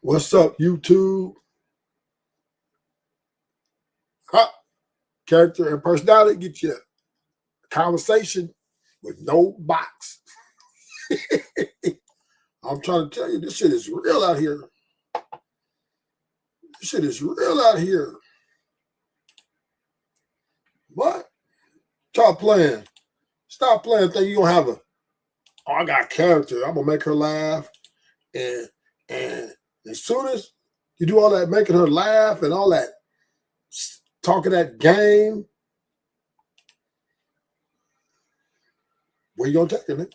What's up, YouTube? Huh? Character and personality get you a conversation with no box. I'm trying to tell you, this shit is real out here. This shit is real out here. What? Stop playing. Stop playing. Think you gonna have a, oh, I got character. I'm gonna make her laugh. And as soon as you do all that making her laugh and all that talking that game, where you gonna take her, nigga?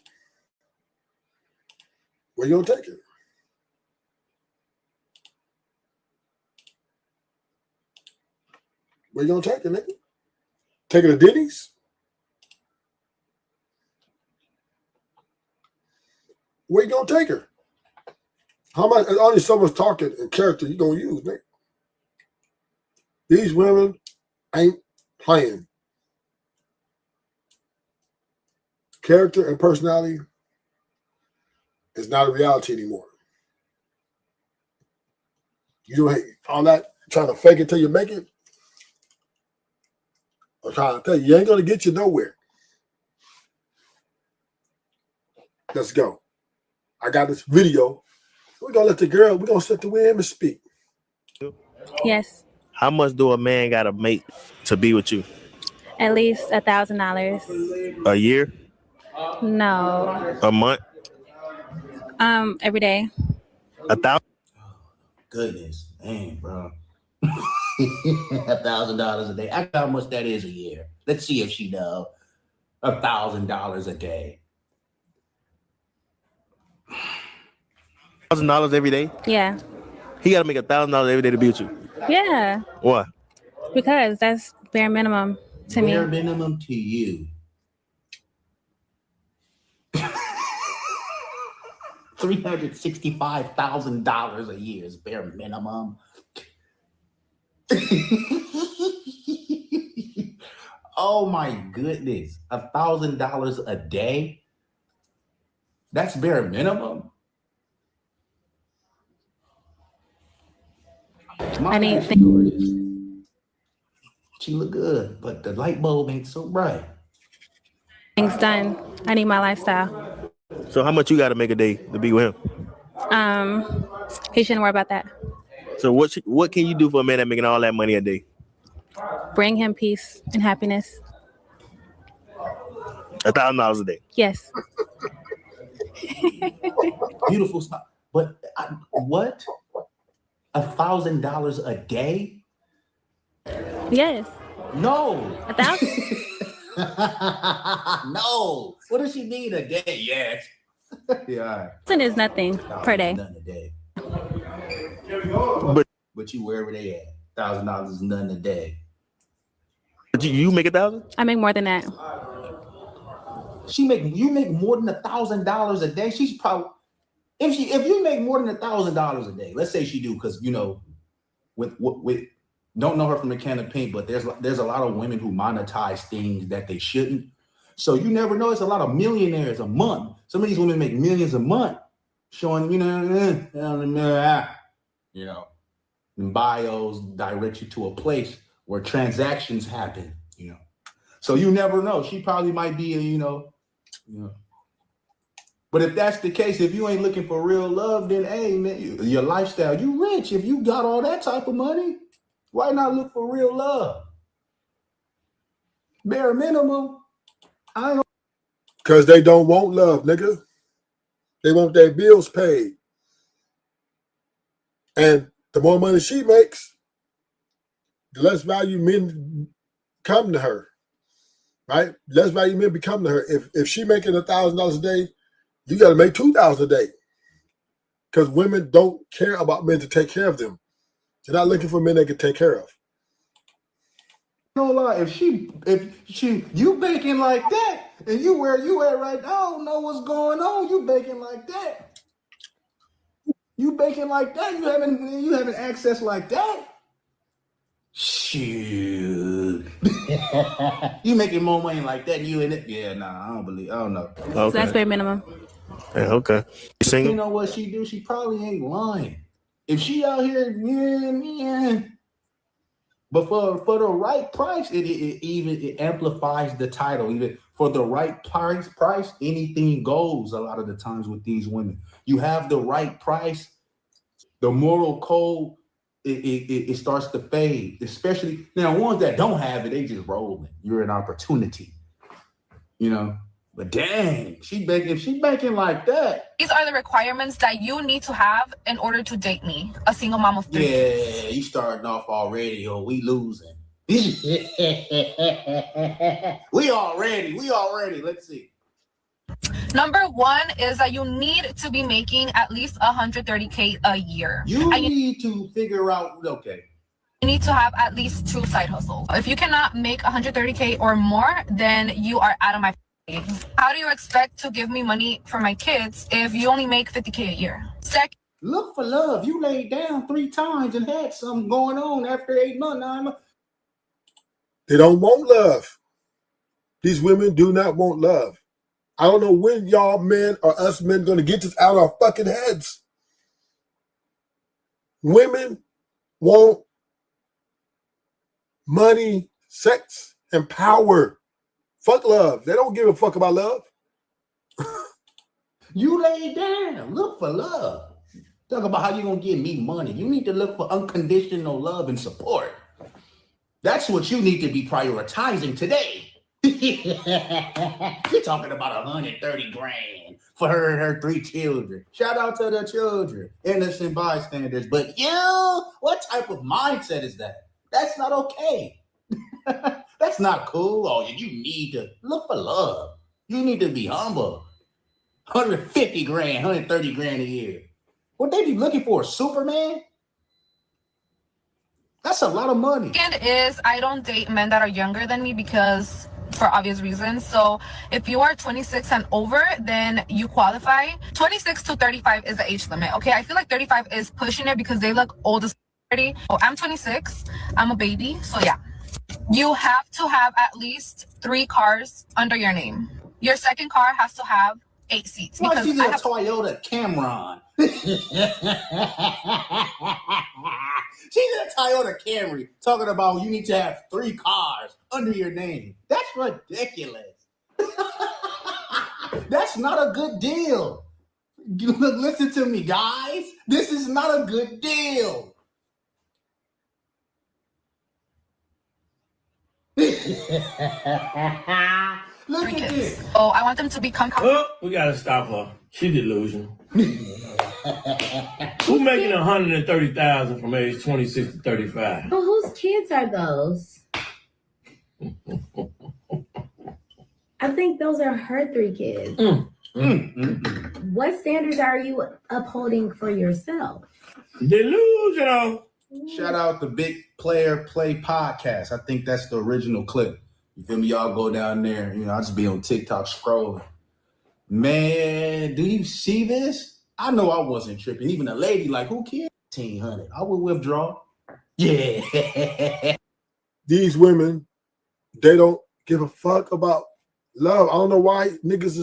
Where you gonna take her? Where you gonna take her, nigga? Take her to Denny's? Where you gonna take her? How much? Only so much talking and character you gonna use, nigga. These women ain't playing. Character and personality is not a reality anymore. You don't all that trying to fake it till you make it. I'm trying to tell you, you ain't gonna get you nowhere. Let's go. I got this video. We're gonna let the women speak. Yes. How much do a man gotta make to be with you? At least $1,000. A year? No. A month? Every day. 1,000? Goodness, dang, bro. $1,000 a day. I know how much that is a year. Let's see if she knows. $1,000 a day. $1,000 every day? Yeah. He gotta make $1,000 every day to be with you. Yeah. Why? Because that's bare minimum to me. Bare minimum to you. $365,000 a year is bare minimum. Oh my goodness. $1,000 a day? That's bare minimum? I need she look good, but the light bulb ain't so bright. things done. I need my lifestyle. So how much you gotta make a day to be with him? He shouldn't worry about that. So what can you do for a man that making all that money a day? Bring him peace and happiness. $1,000 a day. Yes. Beautiful stuff. But what? $1,000 a day? Yes. No. 1,000? No. What does she need a day? Yes. Yeah. $1,000 is nothing per day. Nothing a day. But you wherever they at. $1,000 is nothing a day. But you make 1,000? I make more than that. You make more than $1,000 a day. She's probably if you make more than $1,000 a day. Let's say she do, because with don't know her from the can of paint, but there's a lot of women who monetize things that they shouldn't. So you never know. It's a lot of millionaires a month. Some of these women make millions a month, showing and bios direct you to a place where transactions happen. So you never know. She probably might be But if that's the case, if you ain't looking for real love, then hey, man, your lifestyle, you rich. If you got all that type of money, why not look for real love? Bare minimum. Because they don't want love, nigga. They want their bills paid. And the more money she makes, the less value men come to her. Right? Less value men become to her. If she making $1,000 a day, you got to make $2,000 a day. Because women don't care about men to take care of them. They're not looking for men they can take care of. No lie, if you baking like that, and you where you at right now, I don't know what's going on. You baking like that. You baking like that. You having access like that. Shoot. You making more money like that, you in it? Yeah, nah, I don't know. Okay. So that's bare minimum. Yeah, okay. You single? You know what she do? She probably ain't lying. If she out here, yeah. But for the right price, it amplifies the title. Even for the right price, anything goes. A lot of the times with these women, you have the right price, the moral code, it starts to fade. Especially now, ones that don't have it, they just rolling. You're an opportunity, you know. But dang, if she banking like that. These are the requirements that you need to have in order to date me, a single mom of 3 kids. Yeah, you starting off already, or we losing. we already. Let's see. Number one is that you need to be making at least 130K a year. You need to figure out, okay. You need to have at least 2 side hustles. If you cannot make 130K or more, then you are out of my. How do you expect to give me money for my kids if you only make 50K a year? Second, look for love. You laid down 3 times and had something going on after 8 months. They don't want love. These women do not want love. I don't know when y'all men or us men going to get this out of our fucking heads. Women want money, sex, and power. Fuck love. They don't give a fuck about love. You lay down. Look for love. Talk about how you going to give me money. You need to look for unconditional love and support. That's what you need to be prioritizing today. You're talking about 130 grand for her and her 3 children. Shout out to the children, innocent bystanders. But you, what type of mindset is that? That's not okay. That's not cool. Oh, you need to look for love. You need to be humble. 150 grand, 130 grand a year. What they be looking for? Superman? That's a lot of money. second is I don't date men that are younger than me because for obvious reasons. So if you are 26 and over, then you qualify. 26 to 35 is the age limit. Okay, I feel like 35 is pushing it because they look old as 30. Oh, I'm 26. I'm a baby. So yeah. You have to have at least 3 cars under your name. Your second car has to have 8 seats. Why Because she's a Toyota Camry? She's in a Toyota Camry talking about you need to have 3 cars under your name. That's ridiculous. That's not a good deal. Listen to me, guys. This is not a good deal. Look at this. Oh, I want them to become. Oh, we gotta stop her. She delusional. Who making 130,000 from age 26 to 35? But whose kids are those? I think those are her 3 kids. What standards are you upholding for yourself? Delusional. Shout out the Big Player Play podcast. I think that's the original clip. You feel me? Y'all go down there. You know, I just be on TikTok scrolling. Man, do you see this? I know I wasn't tripping. Even a lady like, who cares? 1,800. I would withdraw. Yeah. These women, they don't give a fuck about love. I don't know why niggas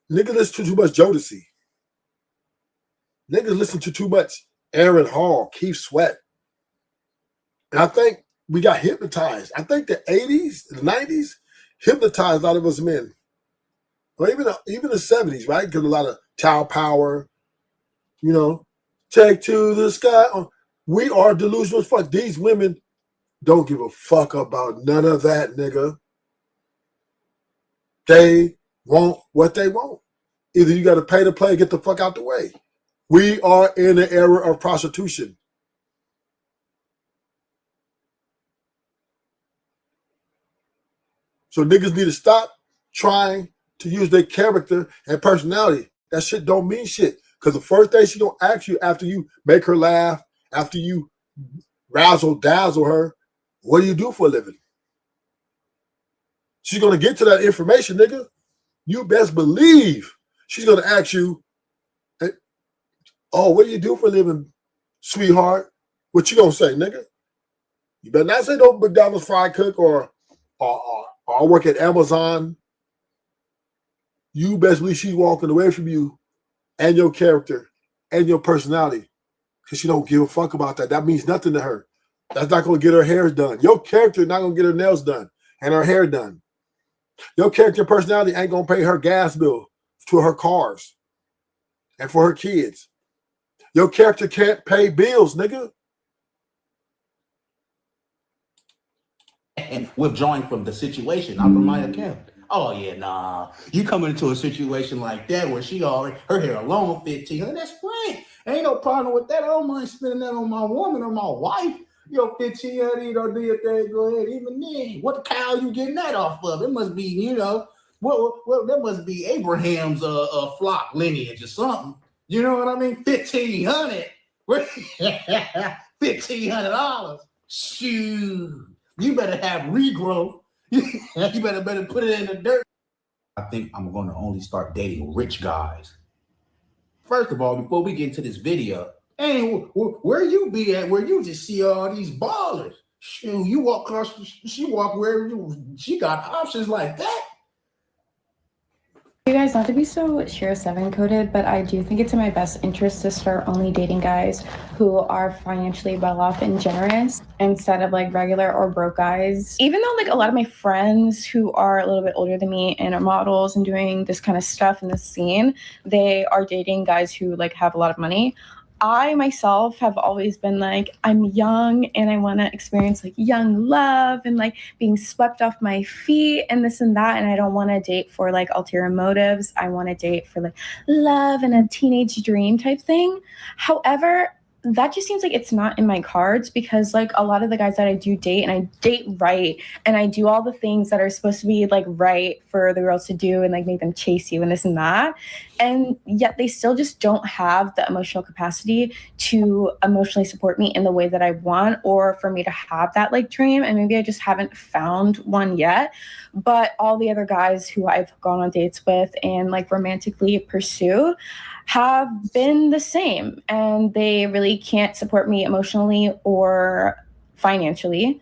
listen to too much Jodeci. Niggas listen to too much Aaron Hall, Keith Sweat. And I think we got hypnotized. I think the 80s, the 90s hypnotized a lot of us men. Or even the 70s, right? Because a lot of child power, you know, take to the sky. We are delusional as fuck. These women don't give a fuck about none of that, nigga. They want what they want. Either you got to pay to play or get the fuck out the way. We are in the era of prostitution. So niggas need to stop trying to use their character and personality. That shit don't mean shit. Because the first thing she gonna ask you after you make her laugh, after you razzle dazzle her, what do you do for a living? She's gonna get to that information, nigga. You best believe she's gonna ask you, hey, oh, what do you do for a living, sweetheart? What you gonna say, nigga? You better not say no McDonald's fried cook or I work at Amazon. You best believe she's walking away from you and your character and your personality. because she don't give a fuck about that. That means nothing to her. That's not going to get her hair done. Your character not going to get her nails done and her hair done. Your character and personality ain't going to pay her gas bill to her cars and for her kids. Your character can't pay bills, nigga. And withdrawing from the situation, not from my account. Oh yeah, nah. You coming into a situation like that where she already her hair alone 15, that's great. Ain't no problem with that. I don't mind spending that on my woman or my wife. Yo, 15, you know, do your thing, go ahead. Even then, what cow you getting that off of? It must be, you know, well, that must be Abraham's flock lineage or something. You know what I mean? $1,500. $1,500. Shoot. You better have regrowth. You better put it in the dirt. I think I'm going to only start dating rich guys. First of all, before we get into this video, hey, where you be at? Where you just see all these ballers? Shoot, you walk across, she walk where she got options like that. You guys, not to be so Share 7 coded, but I do think it's in my best interest to start only dating guys who are financially well off and generous instead of like regular or broke guys. Even though like a lot of my friends who are a little bit older than me and are models and doing this kind of stuff in the scene, they are dating guys who like have a lot of money. I myself have always been like, I'm young and I want to experience like young love and like being swept off my feet and this and that. And I don't want to date for like ulterior motives. I want to date for like love and a teenage dream type thing. However, that just seems like it's not in my cards because like a lot of the guys that I do date and I date right and I do all the things that are supposed to be like right for the girls to do and like make them chase you and this and that. And yet they still just don't have the emotional capacity to emotionally support me in the way that I want or for me to have that like dream. And maybe I just haven't found one yet. But all the other guys who I've gone on dates with and like romantically pursue have been the same, and they really can't support me emotionally or financially.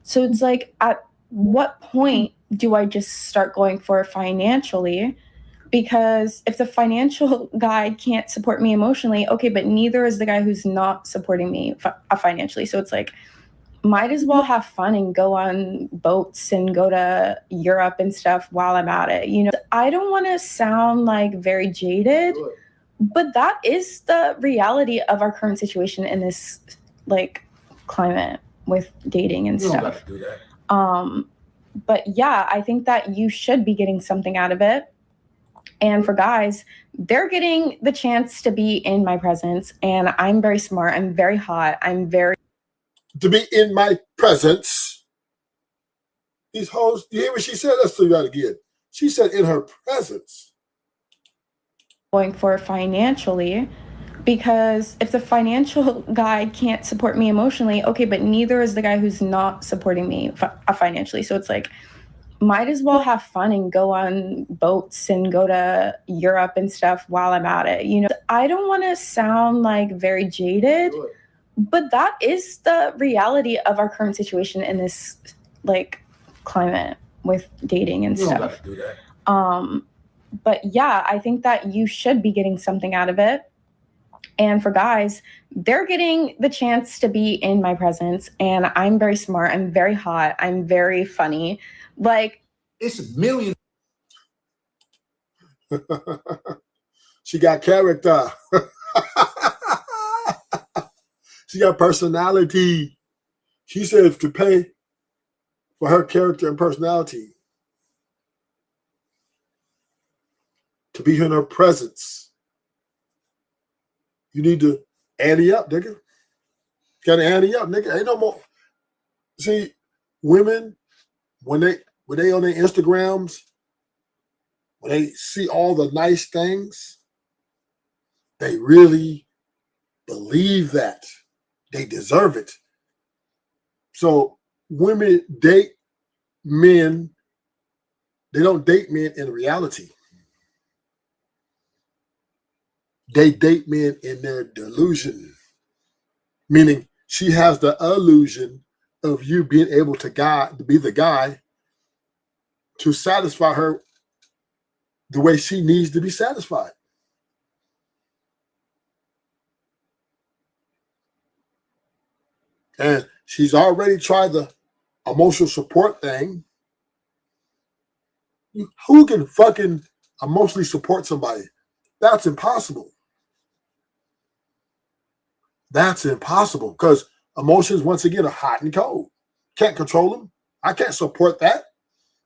So it's like, at what point do I just start going for financially? Because if the financial guy can't support me emotionally, okay, but neither is the guy who's not supporting me financially. So it's like, might as well have fun and go on boats and go to Europe and stuff while I'm at it. You know, I don't want to sound like very jaded, but that is the reality of our current situation in this like climate with dating and stuff. You don't got to do that. But yeah, I think that you should be getting something out of it. And for guys, they're getting the chance to be in my presence, and I'm very smart. I'm very hot. I'm very to be in my presence. These hoes, you hear what she said? Let's do that again. She said in her presence. going for financially, because if the financial guy can't support me emotionally, okay, but neither is the guy who's not supporting me financially. So it's like, might as well have fun and go on boats and go to Europe and stuff while I'm at it. You know, I don't want to sound like very jaded, but that is the reality of our current situation in this like climate with dating and You stuff. don't got to do that. But yeah, I think that you should be getting something out of it. And for guys, they're getting the chance to be in my presence, and I'm very smart. I'm very hot. I'm very funny. Like, It's millions. She got character. She got personality. She said to pay for her character and personality, to be in her presence, you need to ante up, nigga. Gotta ante up, nigga. Ain't no more. See, women, when they on their Instagrams, when they see all the nice things, they really believe that they deserve it. So women date men. They don't date men in reality. They date men in their delusion, meaning she has the illusion of you being able to be the guy to satisfy her the way she needs to be satisfied. And she's already tried the emotional support thing. Who can fucking emotionally support somebody? That's impossible. That's impossible because emotions, once again, are hot and cold. Can't control them. I can't support that.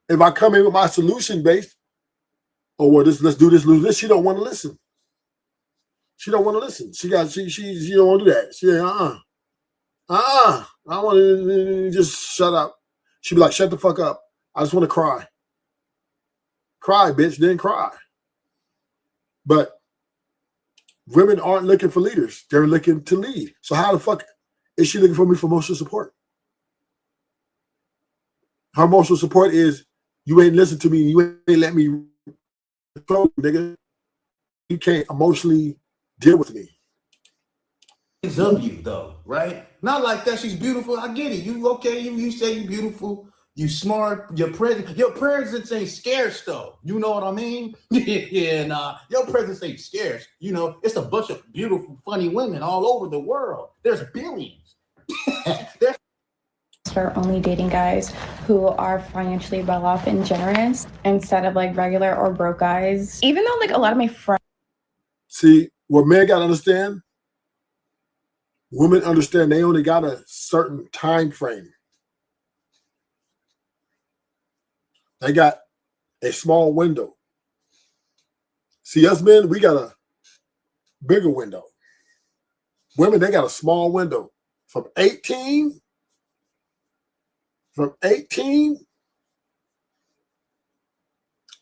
If I come in with my solution based, oh well, let's do this, lose this. She don't want to listen. She don't want to listen. She don't want to do that. She I want to just shut up. She'd be like, shut the fuck up. I just want to cry. Cry, bitch, then cry. But women aren't looking for leaders. They're looking to lead. So how the fuck is she looking for me for emotional support? Her emotional support is, you ain't listen to me. You ain't let me control you, nigga. You can't emotionally deal with me. It's of you though, right? Not like that. She's beautiful. I get it. You okay? You say you beautiful. You smart. Your presence ain't scarce though. You know what I mean? Yeah, nah. Your presence ain't scarce. You know, it's a bunch of beautiful, funny women all over the world. There's billions. Start only dating guys who are financially well off and generous instead of like regular or broke guys. Even though like a lot of my friends. See, what men got to understand, women understand they only got a certain time frame. They got a small window. See, us men, we got a bigger window. Women, they got a small window. From 18,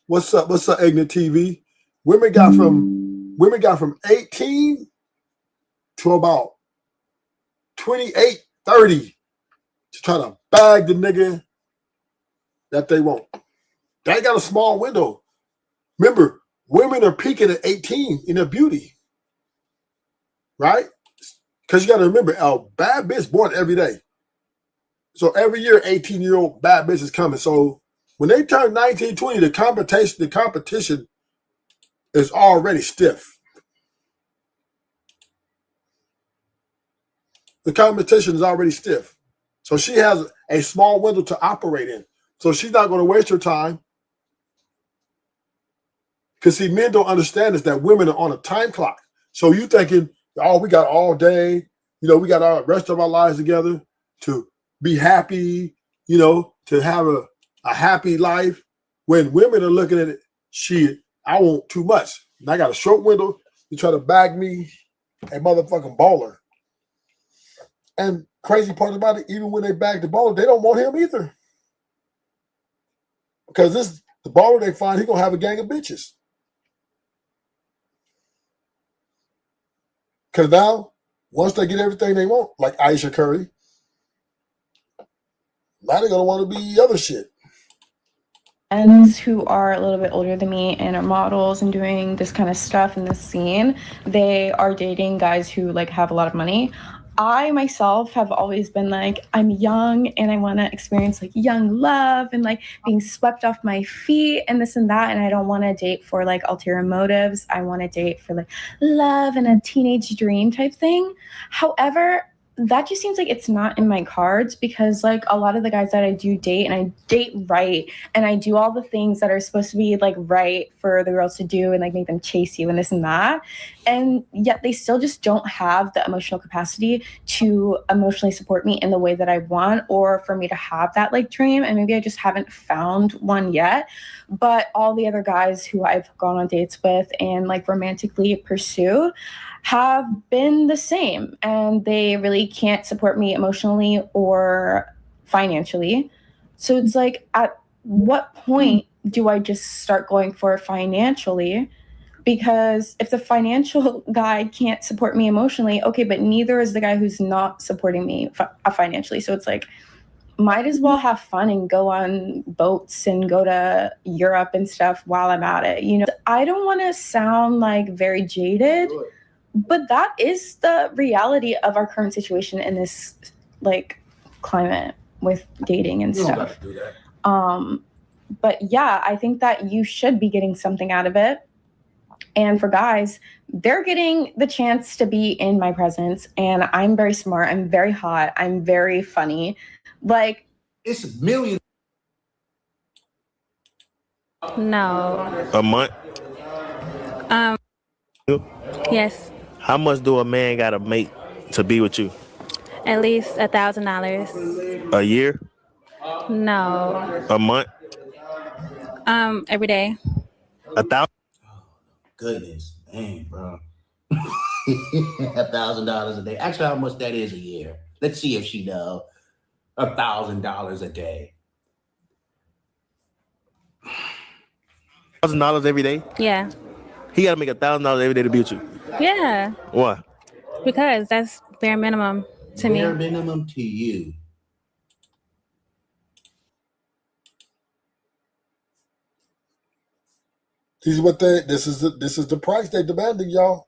what's up, Ignorant TV? Women got from 18 to about 28, 30 to try to bag the nigga that they want. They got a small window. Remember, women are peaking at 18 in their beauty, right? Because you got to remember, a bad bitch born every day. So every year, 18-year-old bad bitch is coming. So when they turn 19, 20, the competition is already stiff. The competition is already stiff. So she has a small window to operate in. So she's not going to waste her time. Because see, men don't understand is that women are on a time clock. So you thinking, oh, we got all day, we got our rest of our lives together to be happy, to have a happy life. When women are looking at it, shit, I want too much. And I got a short window to try to bag me a motherfucking baller. And crazy part about it, even when they bag the baller, they don't want him either. Because the baller they find, he gonna have a gang of bitches. Because now, once they get everything they want, like Aisha Curry, now they're going to want to be other shit. Friends who are a little bit older than me and are models and doing this kind of stuff in this scene, they are dating guys who like have a lot of money. I myself have always been like, I'm young and I want to experience like young love and like being swept off my feet and this and that. And I don't want to date for like ulterior motives. I want to date for like love and a teenage dream type thing. However, that just seems like it's not in my cards because like a lot of the guys that I do date and I date right and I do all the things that are supposed to be like right for the girls to do and like make them chase you and this and that. And yet they still just don't have the emotional capacity to emotionally support me in the way that I want or for me to have that like dream. And maybe I just haven't found one yet. But all the other guys who I've gone on dates with and like romantically pursued have been the same, and they really can't support me emotionally or financially. So it's like, at what point do I just start going for financially? Because if the financial guy can't support me emotionally, okay, but neither is the guy who's not supporting me financially. So it's like, might as well have fun and go on boats and go to Europe and stuff while I'm at it. I don't want to sound like very jaded, but that is the reality of our current situation in this like climate with dating and stuff. Don't gotta do that. But yeah, I think that you should be getting something out of it. And for guys, they're getting the chance to be in my presence. And I'm very smart. I'm very hot. I'm very funny. Like, It's millions. No. A month? Yes. How much do a man gotta make to be with you? At least $1,000. A year? No. A month? Every day. 1,000? Goodness, dang, bro. $1,000 a day. Actually, how much that is a year? Let's see if she knows. $1,000 a day. $1,000 every day? Yeah. He gotta make $1,000 every day to be with you. Yeah. Why? Because that's bare minimum to Bare me. minimum to you. This is the price they demanding, y'all.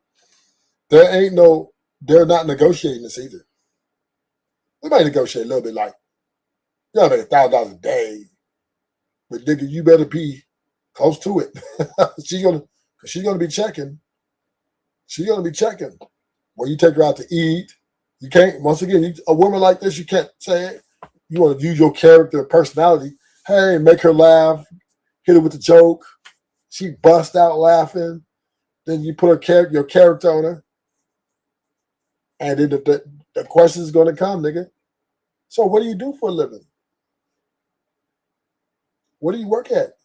They're not negotiating this either. They might negotiate a little bit, like, you gotta make $1,000 a day, but nigga, you better be close to it. she's gonna be checking. She's gonna be checking. When you take her out to eat, you can't. Once again, a woman like this, you can't say you want to use your character and personality. Hey, make her laugh, hit her with a joke. She bust out laughing. Then you put your character on her, and then the question is going to come, nigga. So what do you do for a living? What do you work at?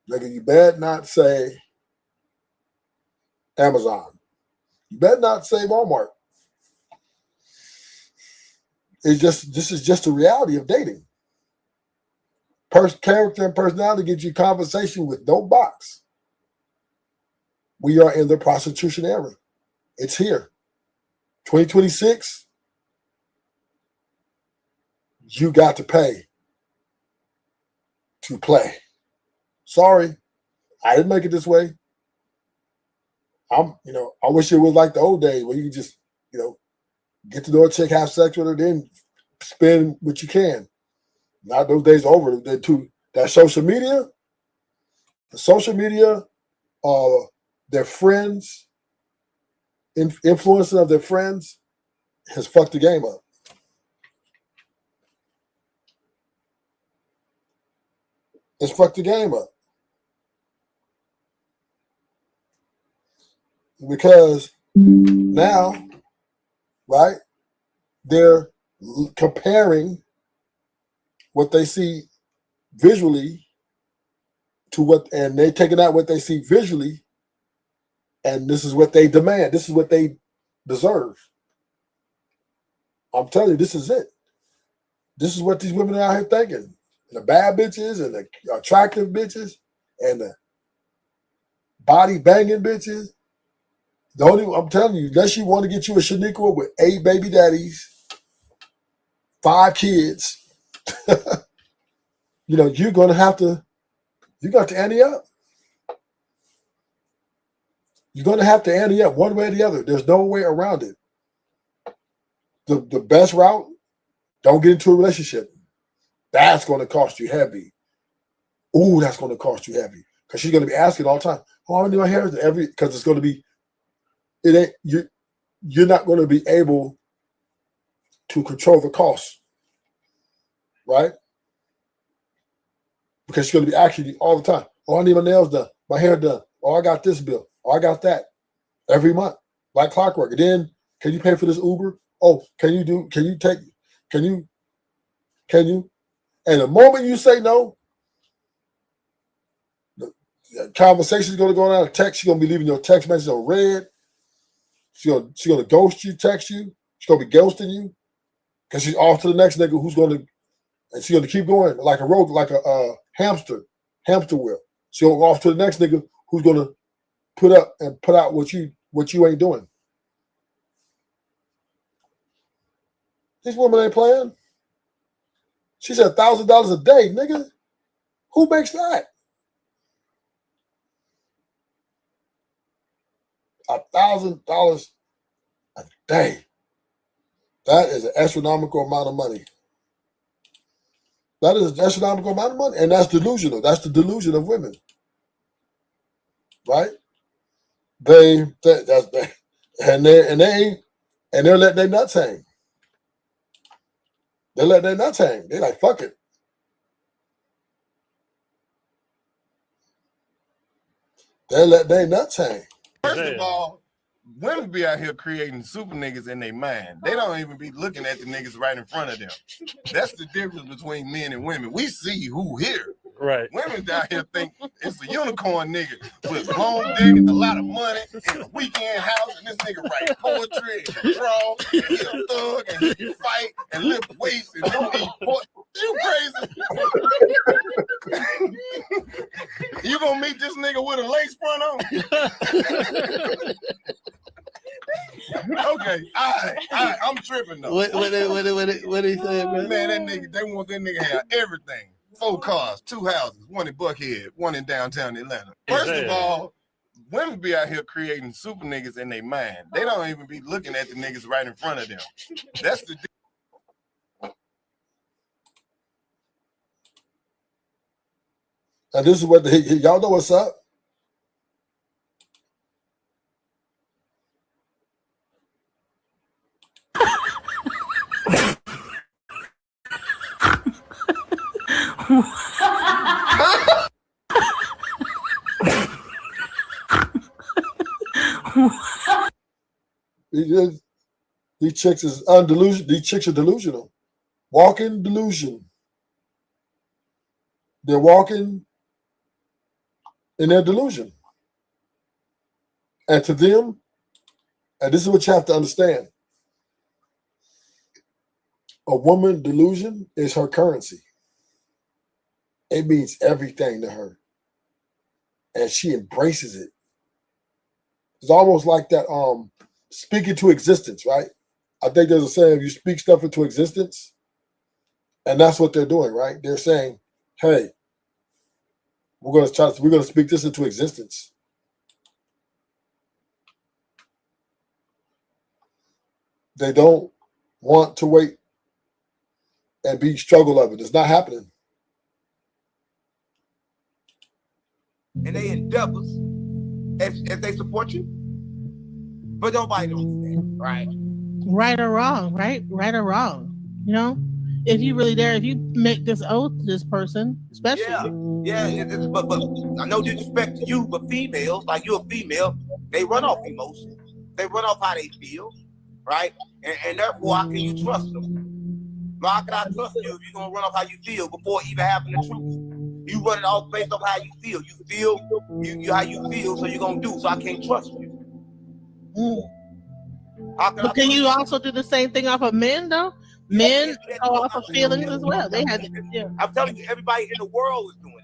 Nigga, you better not say Amazon. You better not say Walmart. This is just the reality of dating. Character and personality gives you conversation with no box. We are in the prostitution era. It's here. 2026, you got to pay to play. Sorry, I didn't make it this way. I wish it was like the old days where you could just, get to know a chick, have sex with her, then spend what you can. Not those days are over. That social media, their friends, influencing of their friends has fucked the game up. It's fucked the game up. Because now, right, they're comparing what they see visually and they're taking out what they see visually, and this is what they demand. This is what they deserve. I'm telling you, this is it. This is what these women are out here thinking. The bad bitches and the attractive bitches and the body banging bitches. I'm telling you, unless you want to get you a Shaniqua with 8 baby daddies, 5 kids, you're gonna have to ante up. You're gonna have to ante up one way or the other. There's no way around it. The best route, don't get into a relationship. That's gonna cost you heavy. Ooh, that's gonna cost you heavy. Because she's gonna be asking all the time, oh, I need my hair because it's gonna be, you're not gonna be able to control the cost. Right? Because she's going to be asking you all the time. Oh, I need my nails done, my hair done. Oh, I got this bill. Oh, I got that. Every month, like clockwork. And then, can you pay for this Uber? Oh, can you? And the moment you say no, the conversation is going to go down a text. She's going to be leaving your text message on red. She's going to ghost you, text you. She's going to be ghosting you because she's off to the next nigga who's going to, and she's going to keep going like a rogue, like a hamster wheel. She'll go off to the next nigga who's going to put out what you ain't doing. This woman ain't playing. She said $1,000 a day, nigga. Who makes that? $1,000 a day. That is an astronomical amount of money. That is an astronomical amount of money, and that's delusional. That's the delusion of women. right? They're letting their nuts hang. They let their nuts hang. They like, fuck it. They let their nuts hang. First of all, women be out here creating super niggas in their mind. They don't even be looking at the niggas right in front of them. That's the difference between men and women. We see who here. Right. Women down here think it's a unicorn nigga with long dick and a lot of money and a weekend house, and this nigga write poetry and draw and he a thug and he can fight and lift weights and don't eat pork. You crazy? You gonna meet this nigga with a lace front on? Okay, all right, I'm tripping though. What he said, man? Man, that nigga, they want that nigga to have everything. 4 cars, 2 houses, one in Buckhead, one in downtown Atlanta. First of all, women be out here creating super niggas in their mind. They don't even be looking at the niggas right in front of them. That's the And this is what y'all know what's up. These chicks is undelusional. These chicks are delusional. Walking delusion. They're walking in their delusion. And to them, and this is what you have to understand, a woman delusion is her currency. It means everything to her. And she embraces it. It's almost like that speaking to existence, right? I think there's a saying, you speak stuff into existence, and that's what they're doing, right? They're saying, hey, we're gonna speak this into existence. They don't want to wait and be struggle of it. It's not happening. And they endeavors if they support you, but nobody knows that, right? Right or wrong, right? Right or wrong, you know? If you really there, if you make this oath to this person, especially. But no disrespect to you, but females, like you're a female, they run off emotions. They run off how they feel, right? And therefore, how can you trust them? How can I trust you if you're gonna run off how you feel before even having the truth? You run it off based on how you feel. You feel how you feel, so you're gonna do. So I can't trust you. But can you also do the same thing off of men, though? Men go off of feelings as well. They have. Yeah. I'm telling you, everybody in the world is doing it.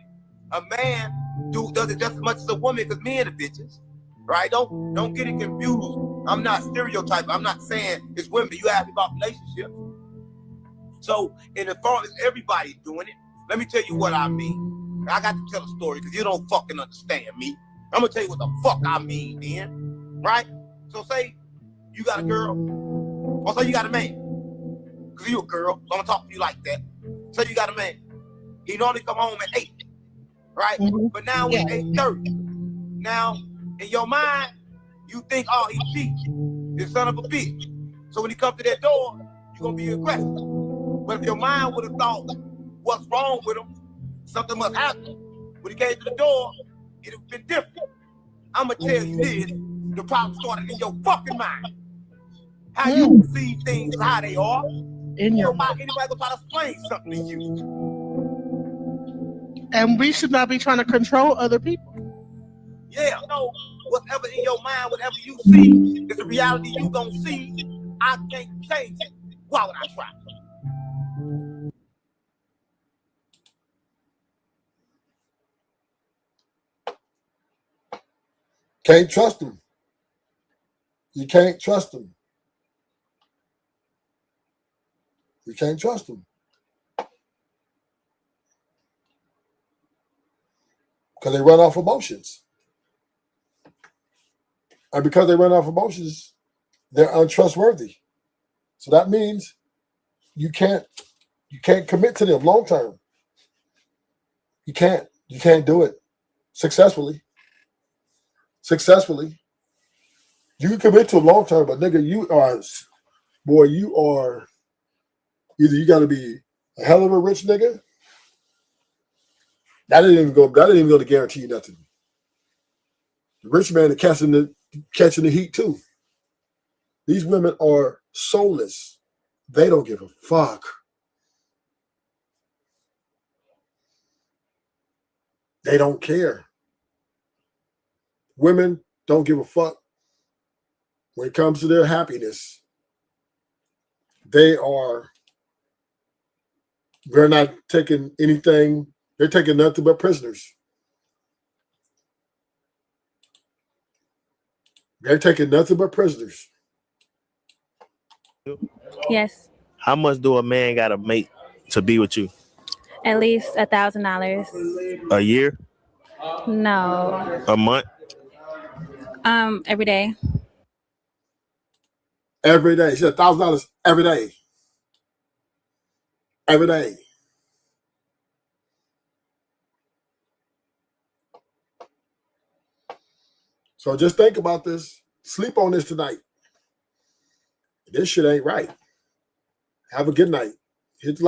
A man does it just as much as a woman, because men are bitches, right? Don't get it confused. I'm not stereotyping. I'm not saying it's women. You asked me about relationships. So in the far as everybody's doing it, let me tell you what I mean. I got to tell a story because you don't fucking understand me. I'm gonna tell you what the fuck I mean, then, right? So say you got a girl, or say you got a man. Because you're a girl, so I'm gonna talk to you like that. Say you got a man. He normally come home at 8, right? Mm-hmm. But now it's 8:30. Now, in your mind, you think, oh, he cheating. This son of a bitch. So when he comes to that door, you're gonna be aggressive. But if your mind would have thought, what's wrong with him? Something must happen. When he came to the door, it would have been different. I'm gonna tell you this, the problem started in your fucking mind. How you see things, how they are. In your mind, anybody gonna try to explain something to you. And we should not be trying to control other people. Yeah, no, whatever in your mind, whatever you see, is the reality you gonna see. I can't change it. Why would I try? Can't trust them. You can't trust them. You can't trust them. Because they run off emotions. And because they run off emotions, they're untrustworthy. So that means you can't commit to them long term. You can't do it successfully. successfully. You can commit to a long term, but nigga, you are either you got to be a hell of a rich nigga. That didn't even go to guarantee you nothing. The rich man is catching the heat too. These women are soulless. They don't give a fuck. They don't care. Women don't give a fuck when it comes to their happiness. They're not taking anything. They're taking nothing but prisoners. They're taking nothing but prisoners. Yes, How much do a man gotta make to be with you? at least $1,000. A year? No, A month? every day. Every day. She said $1,000 every day. Every day. So just think about this. Sleep on this tonight. This shit ain't right. Have a good night. Hit the like.